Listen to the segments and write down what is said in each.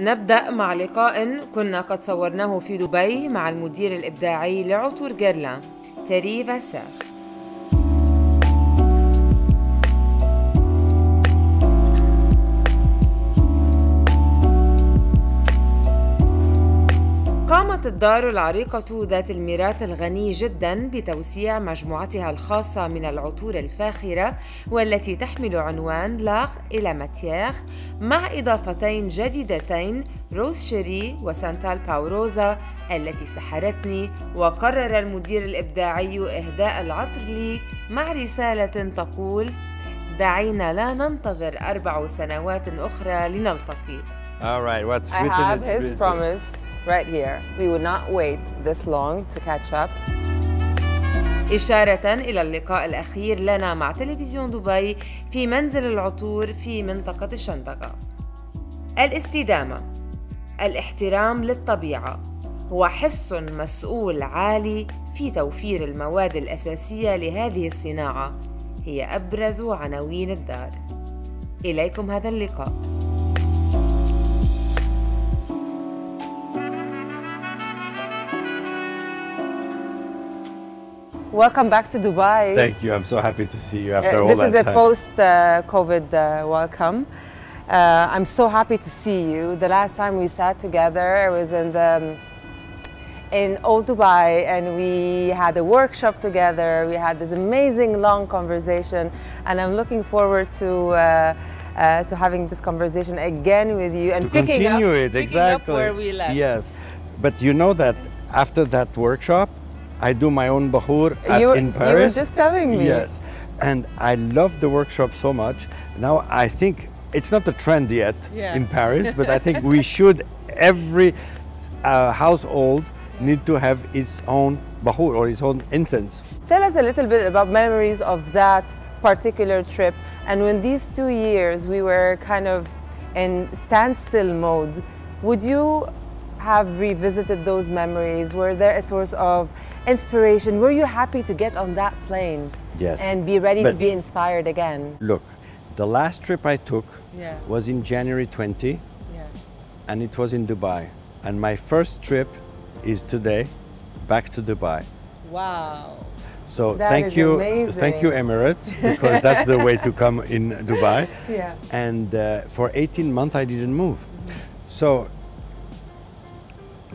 نبدأ مع لقاء كنا قد صورناه في دبي مع المدير الإبداعي لعطور غيرلان تريفاسا. قامت الدار العريقة ذات الميراث الغني جداً بتوسيع مجموعتها الخاصة من العطور الفاخرة والتي تحمل عنوان لاغ إلى ماتيير، مع إضافتين جديدتين روز شيري وسانتال باوروزا التي سحرتني. وقرر المدير الإبداعي إهداء العطر لي مع رسالة تقول: دعينا لا ننتظر 4 سنوات أخرى لنلتقي. All right, what's I have his promise right here. We will not wait this long to catch up. إشارة إلى اللقاء الأخير لنا مع تلفزيون دبي في منزل العطور في منطقة الشندقة. الاستدامة، الاحترام للطبيعة، هو حس مسؤول عالي في توفير المواد الأساسية لهذه الصناعة، هي أبرز عناوين الدار. إليكم هذا اللقاء. Welcome back to Dubai. Thank you. I'm so happy to see you after all that time. This is a post-COVID welcome. I'm so happy to see you. The last time we sat together, it was in Old Dubai, and we had a workshop together. We had this amazing long conversation, and I'm looking forward to having this conversation again with you and picking up where we left. Yes, but you know that after that workshop, I do my own bahour in Paris. You were just telling me. Yes, and I love the workshop so much. Now I think it's not a trend yet in Paris, but I think we should, every household need to have its own bahour or its own incense. Tell us a little bit about memories of that particular trip, and when these 2 years we were kind of in standstill mode, would you have revisited those memories? Were there a source of inspiration? Were you happy to get on that plane and be ready to be inspired again? Look, the last trip I took was in January 20, and it was in Dubai. And my first trip is today, back to Dubai. Wow. So that thank you, amazing. Thank you Emirates, because that's the way to come in Dubai. And for 18 months I didn't move. So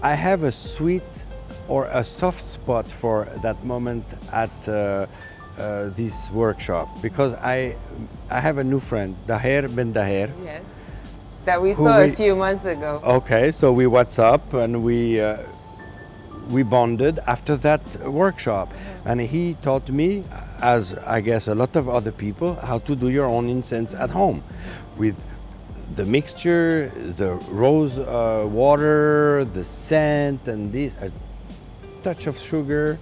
I have a sweet or a soft spot for that moment at this workshop, because I have a new friend, Daher Ben Daher. Yes, that we saw a few months ago. Okay, so we WhatsApp and we bonded after that workshop, and he taught me, as I guess a lot of other people, how to do your own incense at home with the mixture, the rose water, the scent, and a touch of sugar.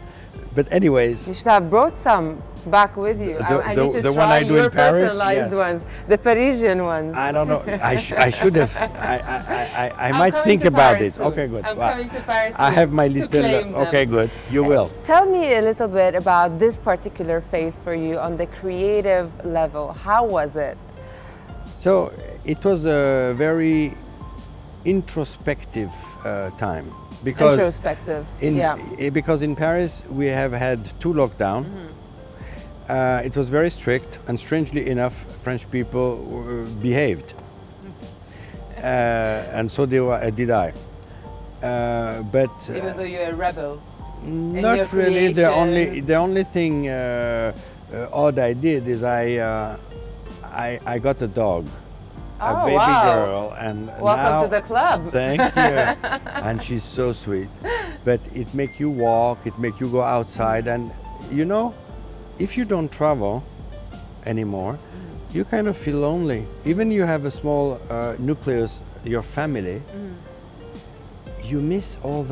But anyways, you should have brought some back with you. I need to the try one I do your in Paris, personalized ones, the Parisian ones. I don't know. I should have. I might think about it. Soon. Okay, good. I'm coming to Paris. I have my little. Okay, good. You will. Tell me a little bit about this particular phase for you on the creative level. How was it? So it was a very introspective time. Because because in Paris we have had 2 lockdowns. It was very strict, and strangely enough, French people behaved, and so did I. But even though you're a rebel, not really. The only thing odd I did is I got a dog. A baby girl, and welcome now, to the club. Thank you. And she's so sweet. But it makes you walk, it makes you go outside, and you know, if you don't travel anymore, you kind of feel lonely. Even you have a small nucleus, your family, you miss all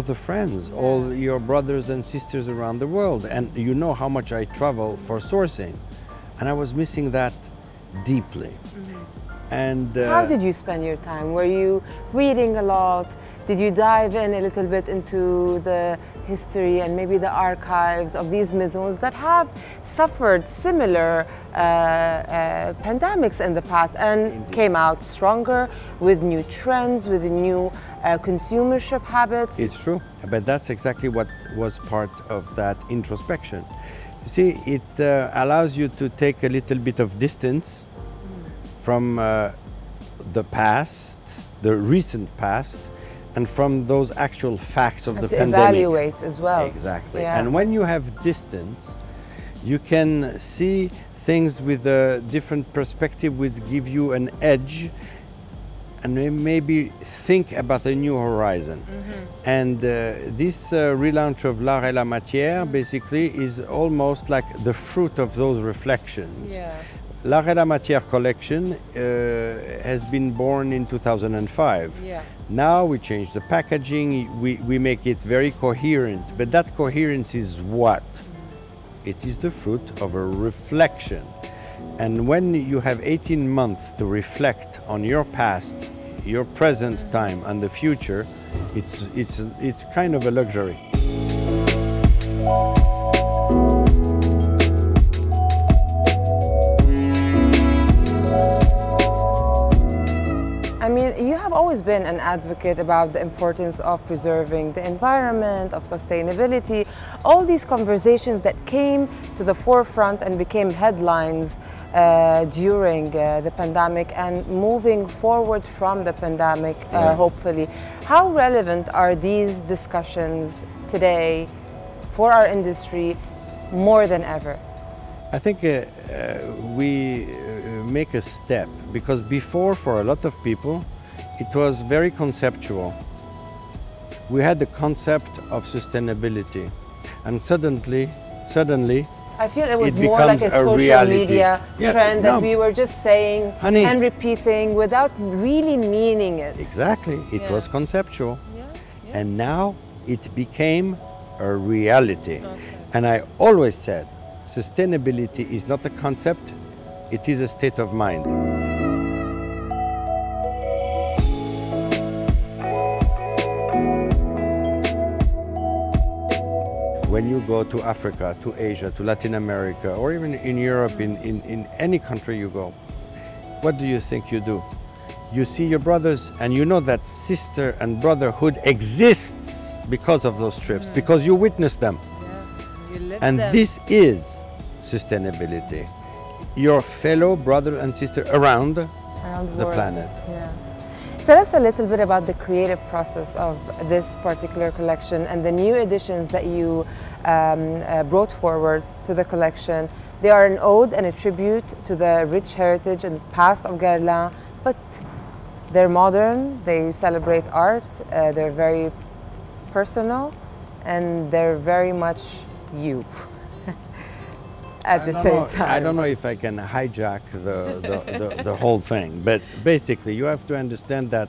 the friends, all your brothers and sisters around the world, and you know how much I travel for sourcing, and I was missing that deeply. And how did you spend your time? Were you reading a lot? Did you dive in a little bit into the history and maybe the archives of these maisons that have suffered similar pandemics in the past and Indeed. came out stronger with new trends, with new consumership habits? It's true, but that's exactly what was part of that introspection. You see, it allows you to take a little bit of distance from the past, the recent past, and from those actual facts of the pandemic. To evaluate as well. Exactly. Yeah. And when you have distance, you can see things with a different perspective, which give you an edge, and maybe think about a new horizon. And this relaunch of L'Art et la Matière basically is almost like the fruit of those reflections. Yeah. L'Art et la Matière collection has been born in 2005. Yeah. Now we change the packaging, we make it very coherent, but that coherence is what? It is the fruit of a reflection. And when you have 18 months to reflect on your past, your present time and the future, it's kind of a luxury. I mean, you have always been an advocate about the importance of preserving the environment, of sustainability, all these conversations that came to the forefront and became headlines during the pandemic and moving forward from the pandemic, hopefully. How relevant are these discussions today for our industry more than ever? I think we make a step, because before, for a lot of people, it was very conceptual. We had the concept of sustainability, and suddenly I feel it was it more like a becomes a social reality. media Yeah, trend no. that we were just saying Honey. and repeating without really meaning it. Exactly, it Yeah. was conceptual. Yeah, yeah. And now it became a reality. And I always said, sustainability is not a concept, it is a state of mind. When you go to Africa, to Asia, to Latin America, or even in Europe, in any country you go, what do you think you do? You see your brothers, and you know that sister and brotherhood exists because of those trips, because you witness them. Yeah, you live And them. this is sustainability. Your fellow brother and sister around Around the world. planet. Yeah. Tell us a little bit about the creative process of this particular collection and the new additions that you brought forward to the collection. They are an ode and a tribute to the rich heritage and past of Guerlain, but they're modern, they celebrate art, they're very personal, and they're very much you. At the same time. I don't know if I can hijack the whole thing, but basically you have to understand that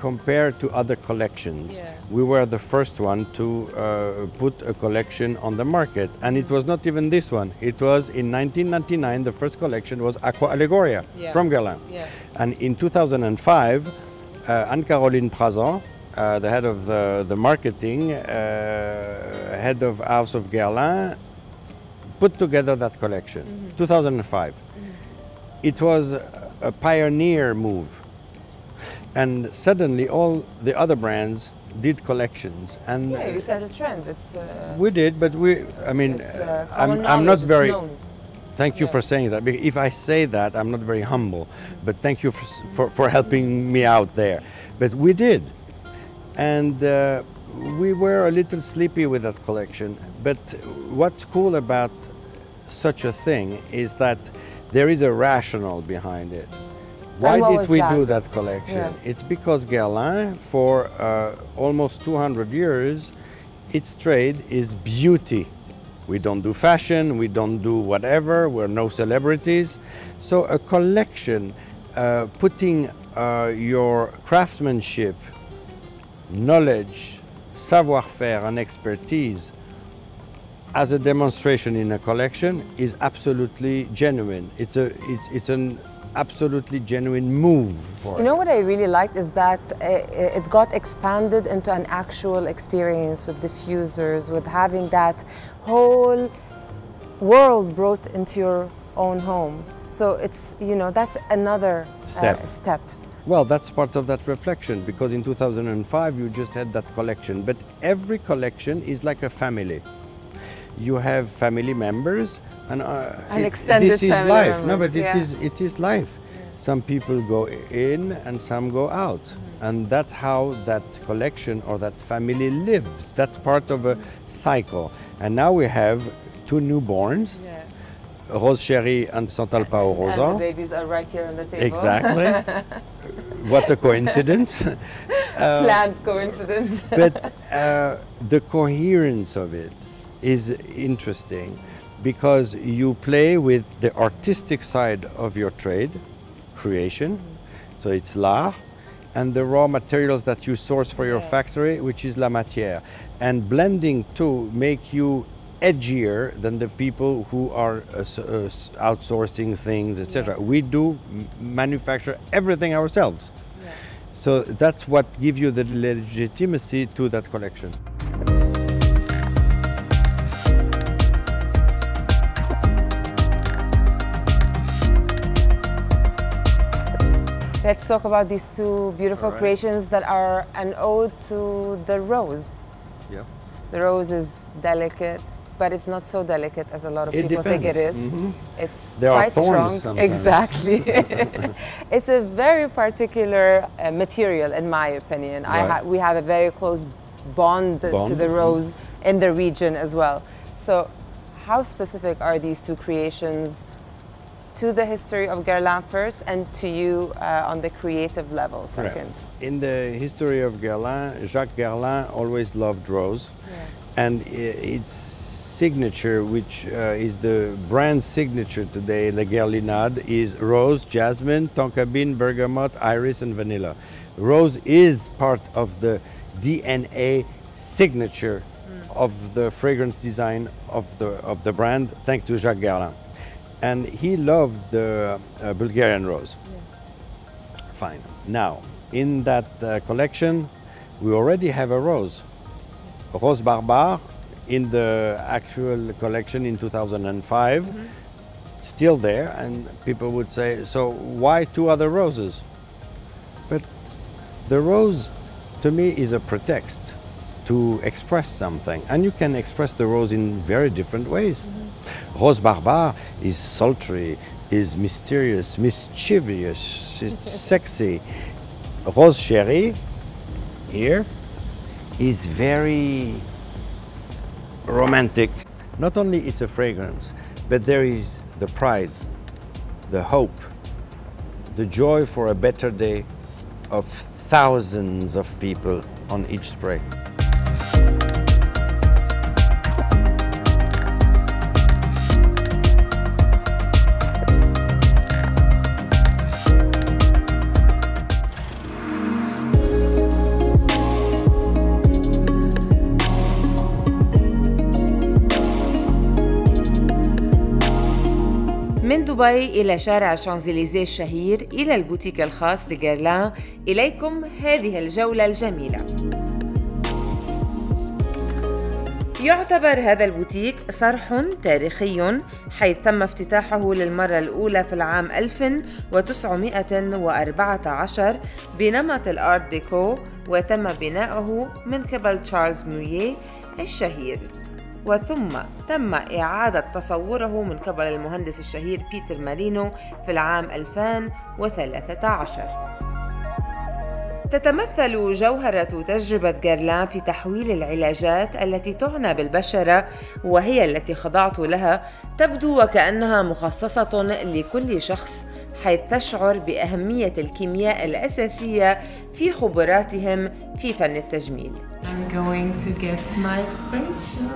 compared to other collections, we were the first one to put a collection on the market, and it was not even this one. It was in 1999, the first collection was Aqua Allegoria from Guerlain. Yeah. And in 2005, Anne-Caroline Prazan, the head of the marketing, head of House of Guerlain, put together that collection, 2005. It was a pioneer move. And suddenly all the other brands did collections. And Yeah, you set a trend. It's we did, but I'm not very... Thank you for saying that. Because if I say that, I'm not very humble. But thank you for helping me out there. But we did. And we were a little sleepy with that collection. But what's cool about such a thing is that there is a rationale behind it. Why did we do that collection? Yeah. It's because Guerlain, for almost 200 years, its trade is beauty. We don't do fashion, we don't do whatever, we're no celebrities. So a collection putting your craftsmanship, knowledge, savoir-faire and expertise as a demonstration in a collection is absolutely genuine. It's a absolutely genuine move for You know what I really liked is that it got expanded into an actual experience with diffusers, with having that whole world brought into your own home. So it's, you know, that's another step. Well, that's part of that reflection, because in 2005 you just had that collection, but every collection is like a family. You have family members, and this is life. No, but it is life. Some people go in and some go out, and that's how that collection or that family lives. That's part of a cycle. And now we have 2 newborns. Rose Chérie and Santal Pao Rosa. And the babies are right here on the table. Exactly. What a coincidence. Planned coincidence. But the coherence of it is interesting, because you play with the artistic side of your trade, creation, so it's l'art, and the raw materials that you source for your factory, which is la matière. And blending two make you edgier than the people who are outsourcing things, etc. We do manufacture everything ourselves. So that's what gives you the legitimacy to that collection. Let's talk about these 2 beautiful creations that are an ode to the rose. Yeah. The rose is delicate, but it's not so delicate as a lot of people think it is. It's there quite are thorns strong. Sometimes. Exactly. It's a very particular material, in my opinion. We have a very close bond to the rose in the region as well. So how specific are these 2 creations to the history of Guerlain first, and to you on the creative level second? Right. In the history of Guerlain, Jacques Guerlain always loved rose, and its signature, which is the brand signature today, La Guerlinade, is rose, jasmine, tonkabean, bergamot, iris, and vanilla. Rose is part of the DNA signature of the fragrance design of the brand, thanks to Jacques Guerlain. And he loved the Bulgarian rose. Fine. Now, in that collection, we already have a rose. Rose Barbare, in the actual collection in 2005, still there, and people would say, so why 2 other roses? But the rose, to me, is a pretext to express something, and you can express the rose in very different ways. Rose Barbare is sultry, is mysterious, mischievous, it's sexy. Rose Chérie, here, is very romantic. Not only it's a fragrance, but there is the pride, the hope, the joy for a better day of thousands of people on each spray. من دبي إلى شارع شانزليزيه الشهير إلى البوتيك الخاص لغيرلان، إليكم هذه الجولة الجميلة. يعتبر هذا البوتيك صرح تاريخي، حيث تم افتتاحه للمرة الأولى في العام 1914 بنمط الآرت ديكو، وتم بناؤه من قبل تشارلز موييه الشهير، وثم تم إعادة تصوره من قبل المهندس الشهير بيتر مارينو في العام 2013. تتمثل جوهرة تجربة غيرلان في تحويل العلاجات التي تعنى بالبشرة، وهي التي خضعت لها، تبدو وكأنها مخصصة لكل شخص، حيث تشعر بأهمية الكيمياء الأساسية في خبراتهم في فن التجميل. I'm going to get my facial.